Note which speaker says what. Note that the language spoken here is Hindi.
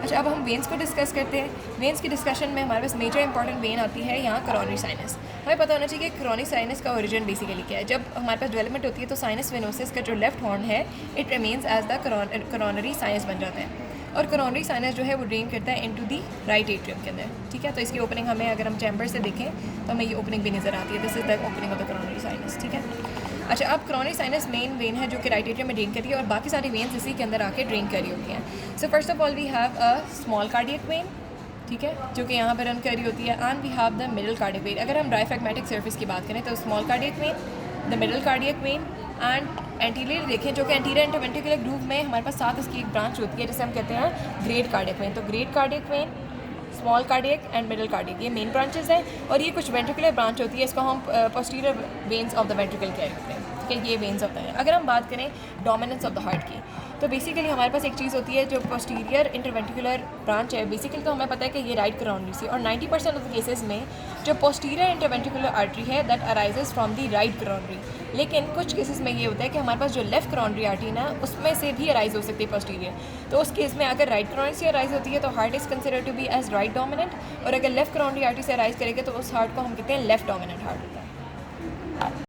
Speaker 1: अच्छा, अब हम वेन्स को डिस्कस करते हैं। वेन्स की डिस्कशन में हमारे पास मेजर इंपॉर्टेंट वेन आती है यहाँ करोनरी साइनस। हमें पता होना चाहिए कि करोनरी साइनस का ओरिजिन बेसिकली क्या है। जब हमारे पास डेवलपमेंट होती है तो साइनस वेनोसिस का जो लेफ्ट हॉर्न है it remains as the coronary sinus बन जाता है, और करोनरी साइनस जो है वो ड्रेन करता है इनटू दी राइट एट्रियम के अंदर। ठीक है, तो इसकी ओपनिंग हमें अगर हम चैम्बर से देखें तो हमें ये ओपनिंग भी नज़र आती है। This is the opening of the coronary sinus. ठीक है, अच्छा, अब करोनरी साइनस मेन वेन है जो कि राइट एट्रियम में ड्रेन करती है और बाकी सारी वेन्स इसी के अंदर आके ड्रेन कर रही होती हैं। So first of all we have a small cardiac vein, ठीक है, जो कि यहाँ पर रन कर रही होती है, and we have the middle cardiac vein. अगर हम डायफ्रैग्मेटिक सर्फेस की बात करें तो small cardiac vein, the middle cardiac vein and anterior देखें जो कि एंटीरियर इंटरवेंट्रिकुलर ग्रूव में हमारे पास साथ इसकी एक ब्रांच होती है जिसे हम कहते हैं ग्रेट कार्डियक वेन। तो great cardiac vein, small cardiac and middle cardiac, ये मेन ब्रांचेस हैं, और ये कुछ वेंट्रिकुलर ब्रांच होती है, इसको हम posterior veins of the ventricle कह सकते हैं। ठीक है, ये वेन्स होते हैं। अगर हम बात करें डोमिनेंस ऑफ द हार्ट की, तो बेसिकली हमारे पास एक चीज़ होती है जो पोस्टीरियर इंटरवेंट्रिकुलर ब्रांच है। बेसिकली तो हमें पता है कि ये राइट करोनरी से, और 90% ऑफ द केसेस में जो पोस्टीरियर इंटरवेंट्रिकुलर आर्टरी है that arises from the right coronary. लेकिन कुछ केसेस में ये होता है कि हमारे पास जो लेफ्ट करोनरी आर्टरी ना उसमें से भी अराइज हो सकती है पोस्टीरियर। तो उस केस में अगर राइट करोनरी से अराइज होती है तो heart is considered to be as right dominant, और अगर लेफ्ट करोनरी आर्टरी से अराइज करेगा तो उस हार्ट को हम कहते हैं लेफ्ट डोमिनेंट हार्ट होता है।